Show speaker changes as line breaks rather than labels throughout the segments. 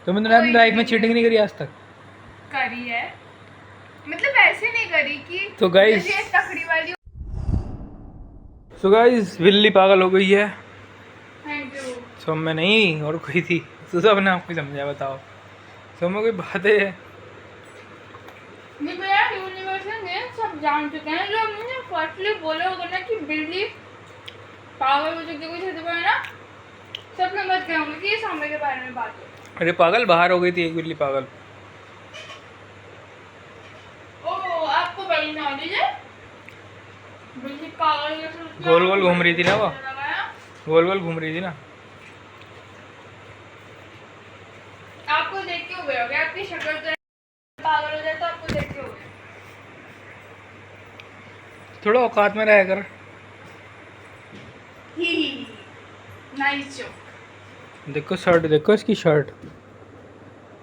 तुमने अपनी लाइफ में चीटिंग नहीं करी आज तक?
करी है, मतलब ऐसे नहीं करी कि
तो गाइस
जैसे तकड़ी वाली।
सो गाइस बिल्ली पागल हो गई है।
Thank you.
सो मैं नहीं और कोई थी, तो सब ने आपको समझाया। बताओ सो में कोई बात है?
नहीं भैया, यूनिवर्सल ने सब जान चुके हैं। जो हमने फर्स्टली बोला होगा ना कि बिल्ली पागल हो चुकी है कुछ ऐसे बोला ना, सब समझ गए होंगे कि ये सामने के बारे में बात है।
अरे पागल बाहर हो गई थी एक बिल्ली पागल।
ओ आपको बड़ी नॉलेज है। बिल्ली पागल
गोल गोल घूम रही थी ना वो, गोल गोल घूम रही थी ना।
आपको देख के हो गया होगा, आपकी शक्ल तो पागल हो जाए तो आपको देख के हो गया।
थोड़ा औकात में रह कर।
Nice joke.
देखो शर्ट, देखो इसकी शर्ट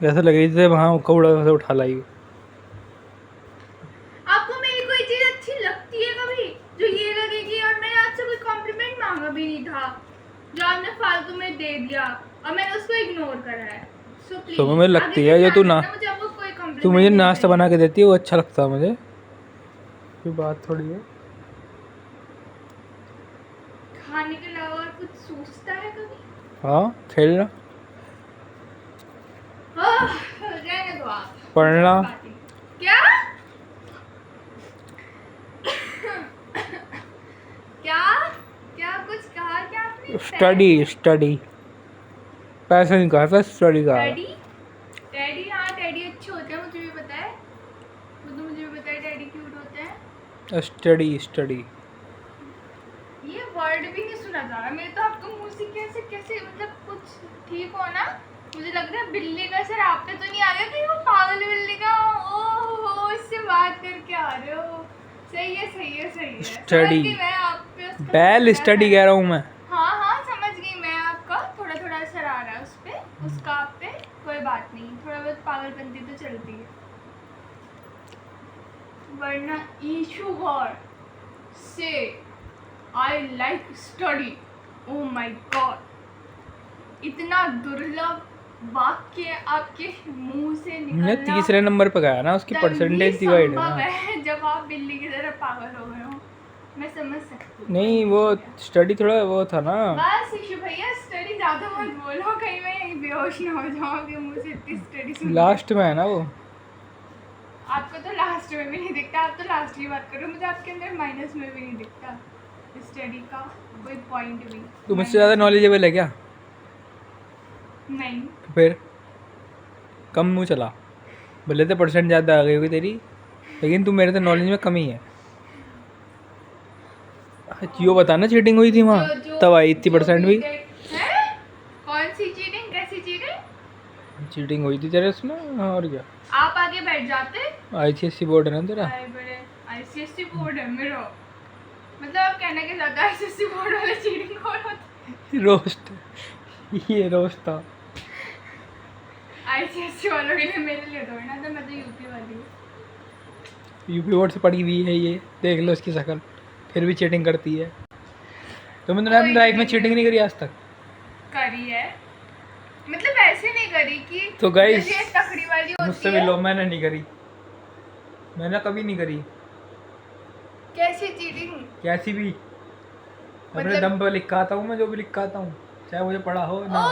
कैसा लग रही थी वहाँ कौड़ा से उठा लाई।
आपको मेरी कोई चीज अच्छी लगती है कभी जो ये लगेगी? और मैंने आपसे कोई कॉम्प्लीमेंट मांगा भी नहीं था, जो आपने फालतू में दे दिया और मैंने उसको इग्नोर करा है।
तो मुझे लगती है जो तू मुझे नाश्ता बना के देती है वो अच्छा लगता है मुझे। ये बात थोड़ी है।
खाने के अलावा और कुछ सोचता है कभी?
हाँ खेलना,
रहने दो आप।
पढ़ना।
क्या क्या क्या कुछ कहा क्या आपने?
स्टडी पैसे नहीं कहा था, स्टडी का।
डैडी डैडी, हाँ डैडी अच्छे होते हैं, मुझे भी पता है। वो तो मुझे भी पता है डैडी क्यूट होते हैं।
स्टडी
ये वर्ड भी नहीं सुना था मेरे तो आपका मुंह से। कैसे कैसे मतलब कुछ ठीक हो ना? मुझे लग रहा है बिल्ली का सर आप पे तो नहीं आ गया कहीं, वो पागल बिल्ली का ओहो इससे बात करके आ रहे हो। सही है सही है सही है।
स्टडी
समझ गई मैं आप पे उसका
बैल स्टडी कह रहा हूँ मैं।
हाँ हाँ समझ गई मैं। आपका थोड़ा थोड़ा असर आ रहा है उस पे, उसका आप पे। कोई बात नहीं, थोड़ा बहुत पागलपंती तो चलती है, वरना ईशू गॉड से I like study. Oh my God, इतना दुर्लभ वाक्य आपके मुंह से निकलना
तीसरे नंबर पे गया ना, उसकी परसेंटेज डिवाइड है ना।
है जब आप बिल्ली की तरह पागल हो गए हो। मैं समझ सकती हूँ।
नहीं वो स्टडी थोड़ा वो था ना।
बस ईशु भैया स्टडी ज़्यादा मत बोलो, कहीं मैं यहीं बेहोश ना हो जाऊँ मुंह से इतनी स्टडी सुन।
लास्ट में है ना वो।
आपको तो लास्ट में भी नहीं दिखता, आप तो लास्ट की बात करो। मुझे आपके अंदर माइनस में भी नहीं दिखता स्टडी का कोई पॉइंट भी।
तू मुझसे ज़्यादा नॉलेजेबल है क्या?
नहीं।
फिर कम मुँह चला, भले तो परसेंट ज़्यादा आ गई होगी तेरी, लेकिन तू मेरे से नॉलेज में कमी है। जियो बताना चीटिंग हुई थी वहाँ, तब आई इतनी परसेंट भी।
कौन सी चीटिंग, कैसी चीटिंग?
चीटिंग हुई थी तेरे उसमें और क्या।
आप आगे बैठ जाते।
ICSE बोर्ड है ना तेरा।
ICSE बोर्ड है मेरा, मतलब आप कहने के साथ ICSE बोर्ड वाले चीटिंग कौन होता?
रोस्ट, ये रोस्ट था।
ICSE वालों के लिए, मेरे लिए थोड़ी ना था, मैं तो यूपी वाली हूँ।
यूपी बोर्ड से पढ़ी हुई है ये, देख लो इसकी शक्ल, फिर भी चीटिंग करती है। तो मैंने अपनी लाइफ में चीटिंग नहीं करी आज तक?
करी है, मतलब ऐसे नहीं करी कि
तो गाइस
जैसे तकड़ी वाली होती
मुझसे
है।
भी लो, मैंने नहीं करी, मैंने कभी नहीं करी।
कैसी चीटिंग?
कैसी भी अपने दम पे लिख आता हूँ मैं, जो भी लिख आता हूँ, चाहे मुझे पढ़ा हो ना।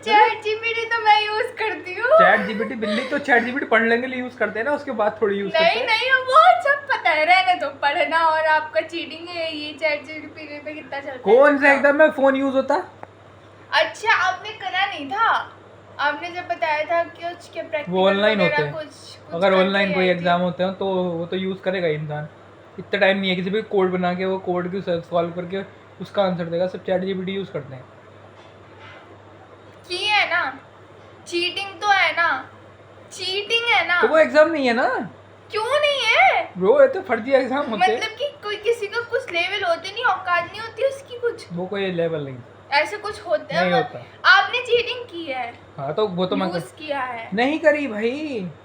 चैट जीपीटी तो मैं यूज करती हूँ।
चैट जीपीटी बिल्ली तो चैट जीपीटी पढ़ने के लिए यूज करते हैं ना, उसके बाद थोड़ी यूज करते हैं।
नहीं वो सब पता है, रहने दो। पढ़ना और आपका चीटिंग है, ये चैट जीपीटी पे कितना चलता है?
कौन सा एकदम में फोन यूज होता?
अच्छा आपने करा नहीं था, आपने जब बताया था कि उसके प्रैक्टिकल
वो ऑनलाइन होते हैं।
कुछ
अगर ऑनलाइन कोई एग्जाम होते हैं तो वो तो यूज करेगा इंसान। इतना टाइम नहीं है किसी भी कोड बना के वो कोड की सॉल्व करके उसका आंसर देगा, सब चैट जीपीटी यूज करते हैं।
की है ना, चीटिंग तो है ना, चीटिंग है ना।
तो वो एग्जाम नहीं है ना।
क्यों नहीं है
ब्रो, ये तो फर्जी एग्जाम होते हैं।
मतलब कि कोई किसी का कुछ लेवल होते नहीं, औकात नहीं होती उसकी कुछ,
वो कोई लेवल नहीं,
ऐसे कुछ होते हैं।
नहीं होता।
आपने चीटिंग की है?
हाँ तो वो तो मैं
यूज किया है?
नहीं करी भाई।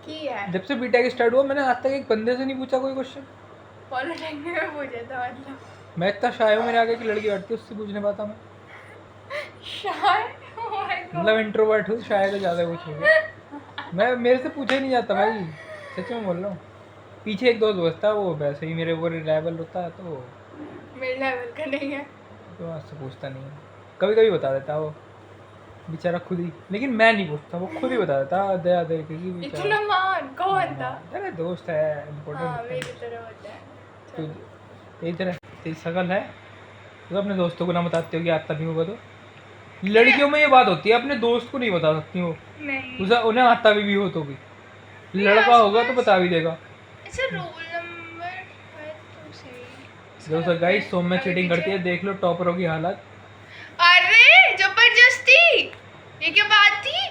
की है?
जब से बीटेक स्टार्ट हुआ मैंने आज तक एक बंदे से नहीं पूछा कोई क्वेश्चन।
पॉलिटेक्निक में पूछा था मतलब?
मैं इतना शाय हूँ, मेरे आगे की लड़की बैठती है उससे पूछने पाता मैं।
शाय?
मतलब इंट्रोवर्ट हूँ शायद, ज़्यादा कुछ हो गया। मैं मेरे से पूछा ही नहीं जाता भाई, सच में बोल रहा हूँ। पीछे एक दो दोस्त था, वो वैसे ही मेरे ऊपर रिलायबल होता है, तो
मेरे लेवल का नहीं है।
तो आपसे पूछता नहीं है। कभी कभी बता देता वो बेचारा खुद ही, लेकिन मैं नहीं पूछता, वो खुद ही बता देता दया दे के कि बेचारा।
इतना मान कौन था?
तेरा दोस्त है,
हाँ
इम्पोर्टेंट
मेरी तरह होता है।
तो
चलो।
तेरी तरह तेरी शकल है, तो अपने दोस्तों को ना बताते हो कि आता नहीं होगा तो। लड़कियों में ये बात होती है, अपने दोस्त को नहीं बता सकती वो,
नहीं
उसे उन्हें आता भी हो तो भी।
नहीं,
लड़का होगा तो
आसपास
बता भी देगा।
ऐसे रोल नंबर है तो सही।
जो सर गाइस सोम में चीटिंग करती है, देख लो टॉपरों की हालत।
अरे जबरदस्ती, ये क्या बात थी?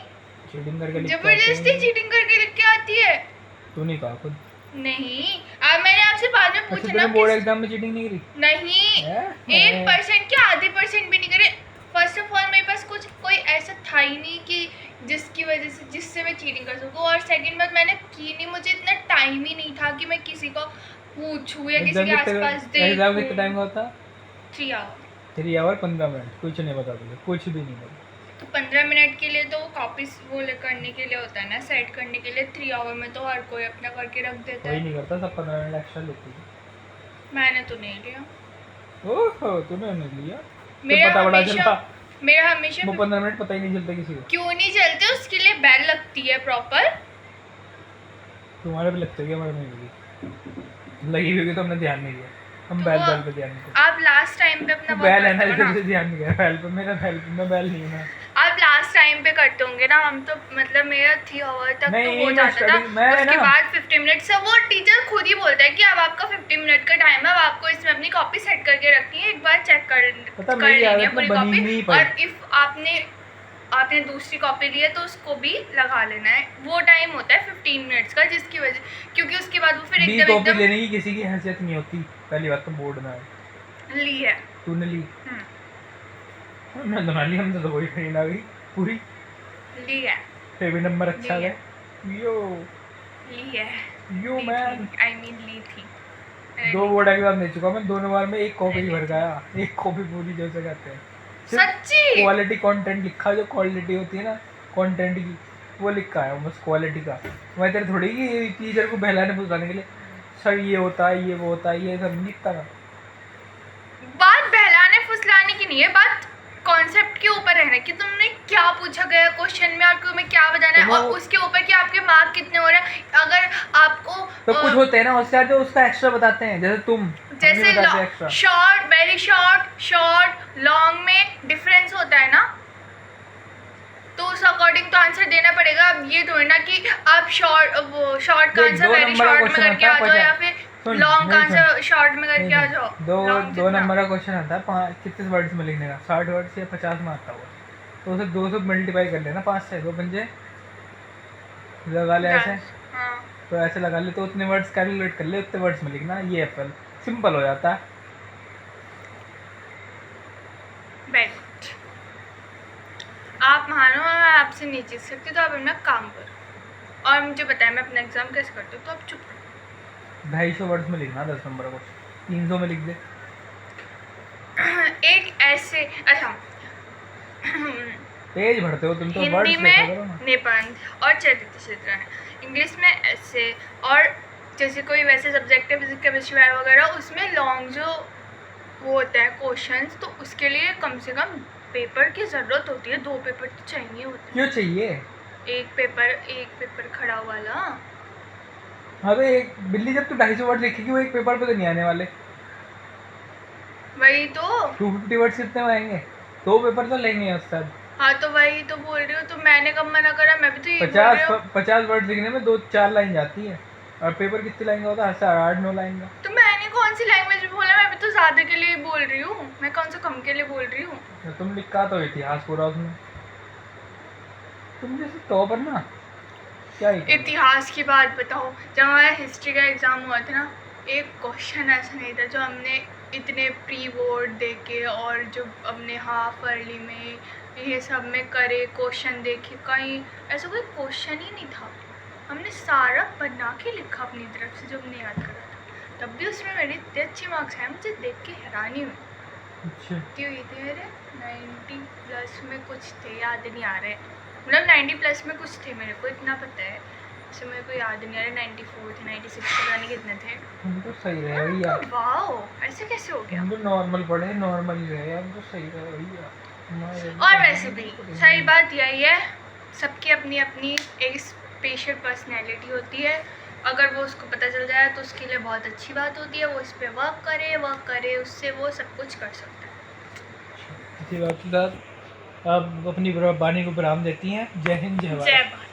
चीटिंग करके लिख के आते
जबरदस्ती
हैं।
चीटिंग करके लिख के आती है?
तू नहीं कहा खुद।
नहीं, अब मैंने आपसे बाद में
अच्छा
पूछा
तूने
ना
बोर्ड
किस
एग्जाम में चीटिंग नहीं करी?
नहीं,
है?
1% क्या आधे परसेंट भी नहीं करे। फर्स्ट ऑफ ऑल मेरे पास कुछ कोई ऐसा था ही नहीं कि जिसकी वजह से जिससे मैं चीटिंग कर सकूं, और सेकंड बात मैंने की नहीं, मुझे इतना टाइम ही नहीं था कि मैं किसी को पूछूं या किसी के आसपास
एग्जाम कितने
देखूं।
टाइम का होता?
3 आवर।
3 आवर 15 मिनट, कुछ नहीं बता तुझे, कुछ भी नहीं बता।
तो 15 मिनट के लिए तो वो कॉपीज वो करने के लिए होता है ना, सेट करने के लिए। 3 आवर में तो हर कोई अपना करके रख देता
कोई
है।
नहीं करता, सब 15 मिनट एक्स्ट्रा लेती है।
मैंने तो नहीं लिया।
ओहो तूने नहीं लिया, तो
मेरा
पता बड़ा
हमेशा
चलता।
मेरा हमेशा
वो 15 मिनट पता ही नहीं चलता किसी को।
क्यों नहीं चलते, उसके लिए बेल लगती है प्रॉपर।
तुम्हारे भी लगते क्या, हमारे में लगी लगी हुई तो हमने ध्यान नहीं दिया, हम
तो
बैल
वो-
बैल पे ध्यान नहीं दिया।
आप लास्ट टाइम पे अपना वो
बैल है ना,
करते हो
इसलिए ध्यान नहीं दिया बैल पे, मेरा बैल मैं बैल नहीं हूँ ना।
आप लास्ट टाइम पे करते होंगे ना, हम तो मतलब मेरा 3 आवर तक
नहीं,
तो हो
मैं
जाता था।
study- मैं
उसके
ना-
बाद 50 मिनट से वो टीचर खुद ही बोलता है कि अब आपका 50 मिनट का टाइम है, अब आपको इसमें अपनी कॉपी सेट करके रखनी है, एक बार चेक
पता
कर
मेरी
लेनी है
आदत
पूरी
में बनी
कॉपी।
नहीं पाई।
और इफ आपने दूसरी कॉपी ली है तो उसको भी लगा लेना है। वो टाइम होता है 15 मिनट्स का, जिसकी वजह क्योंकि उसके बाद वो फिर
बी
एकदम
कॉपी
एकदम
लेने की किसी की हैसियत नहीं होती, पहली बात तो बोर्ड में है।
ली है।
तूने ली?
हम्म,
मैं तो ना ली, हम तो वही खरीद आ गई पूरी,
ली है।
फिर भी नंबर अच्छा
ली
गया। यो
ली है।
यो मैन,
आई मीन ली थी।
2 बोर्ड एग्जाम दे चुका मैं, दोनों बार में एक कॉपी भर गया, एक कॉपी पूरी जैसे कहते हैं।
सच्ची?
क्वालिटी कंटेंट लिखा, जो क्वालिटी होती है ना कंटेंट की, वो लिखा है बस क्वालिटी का। मैं तेरे थोड़ी कि टीचर को बहलाने फुसलाने के लिए सर ये होता है, ये वो होता है, ये सब लिखता था।
बात बहलाने फुसलाने की नहीं है, बात कॉन्सेप्ट के ऊपर है ना कि तुमने क्या पूछा गया क्वेश्चन में और तुम्हें क्या बताना है,
तो
और उसके ऊपर कि आपके मार्क कितने हो रहे हैं। अगर आपको
तो कुछ होते हैं ना उससे जो उसका एक्स्ट्रा बताते हैं, जैसे तुम
जैसे
extra.
Short, very short, short, long में डिफरेंस होता है ना, तो उस अकॉर्डिंग तो आंसर देना पड़ेगा। अब ये थोड़ी ना कि आप शॉर्ट का आंसर वेरी शॉर्ट में करके आ जाओ, या फिर लॉन्ग का आंसर शॉर्ट में करके आ जाओ।
दो नंबर का क्वेश्चन आता है, कितने वर्ड्स में लिखने का, 60 वर्ड्स या 50 में आता हुआ, तो उसे 200 मल्टीप्लाई कर लेना 5 से, 2 पंजे लगा ले ऐसे,
हाँ,
तो ऐसे लगा ले, तो उतने वर्ड्स कैलकुलेट कर ले, उतने वर्ड्स में लिखना, ये एप्पल सिंपल हो जाता है।
Very good. आप मानो मैं आपसे नहीं जीत सकती, तो आप अपना काम करो और मुझे बताएं मैं अपना एग्जाम कैसे करती हूँ, तो आप चुप रहो।
250 वर्ड्स में लिखना 10 नंबर का, 300 में लिख दे।
एक ऐसे अच्छा
तेज भरते हो तुम तो,
हिंदी
वर्ड्स देखा करो
में
ना।
निबंध और चरित्र चित्रण, इंग्लिश में ऐसे, और जैसे कोई वैसे सब्जेक्ट है फिजिक्स केमिस्ट्री वगैरह, उसमें लॉन्ग जो वो होता है क्वेश्चंस, तो उसके लिए कम से कम पेपर की ज़रूरत होती है, 2 पेपर तो चाहिए होते हैं।
क्यों चाहिए?
एक पेपर खड़ा वाला।
अबे एक बिल्ली, जब तू 250 वर्ड लिखेगी वो एक पेपर पे तो नहीं आने वाले।
वही तो।
250 वर्ड्स कितने में आएंगे? 2 पेपर तो लेंगे उस्ताद।
हाँ तो वही तो बोल रही हूँ, तो मैंने कब मना करा, मैं भी तो ये बोल रही हूँ।
50 वर्ड लिखने में 2-4 लाइन जाती है, और पेपर कितनी लाइन का होता है? 8-9 लाइन का।
तो मैंने कौन सी लैंग्वेज में बोला, मैं भी तो ज़्यादा के लिए बोल रही हूँ, मैं कौन सा कम के लिए बोल रही हूँ।
तो तुम लिखा तो इतिहास पूरा उसमें, तुम जैसे टॉपर ना, क्या
इतिहास की बात बताओ, जब हमारा हिस्ट्री का एग्ज़ाम हुआ था ना, एक क्वेश्चन ऐसा नहीं था जो हमने इतने प्री बोर्ड दे के और जो हमने हाफ अर्ली में ये सब में करे क्वेश्चन देखे, कहीं ऐसा कोई क्वेश्चन ही नहीं था। हमने सारा बना के लिखा अपनी तरफ से जो हमने याद करा था, तब भी उसमें मेरे इतने अच्छे मार्क्स आए, मुझे देख के हैरानी हुई।
अच्छा
हुई थी मेरे 90 प्लस में कुछ थे, याद नहीं आ रहे, मतलब 90 प्लस में कुछ थे, मेरे को इतना पता है, ऐसे मेरे को याद नहीं आ रहा। 94 थे, 96 पता नहीं कितने थे।
हम तो सही रहे भैया,
वाओ, ऐसे कैसे हो गया?
हम तो नॉर्मल पढ़े, नॉर्मल ही रहे, हम तो सही रहे भैया।
और वैसे भी सही बात यही है, सबकी अपनी अपनी एक स्पेशल पर्सनैलिटी होती है। अगर वो उसको पता चल जाए तो उसके लिए बहुत अच्छी बात होती है, वो इस पर वर्क करे, उससे वो सब कुछ कर सकता है।
इसी बात के साथ आप अपनी वाणी को विराम देती हैं। जय हिंद, जय भारत।
जय भारत।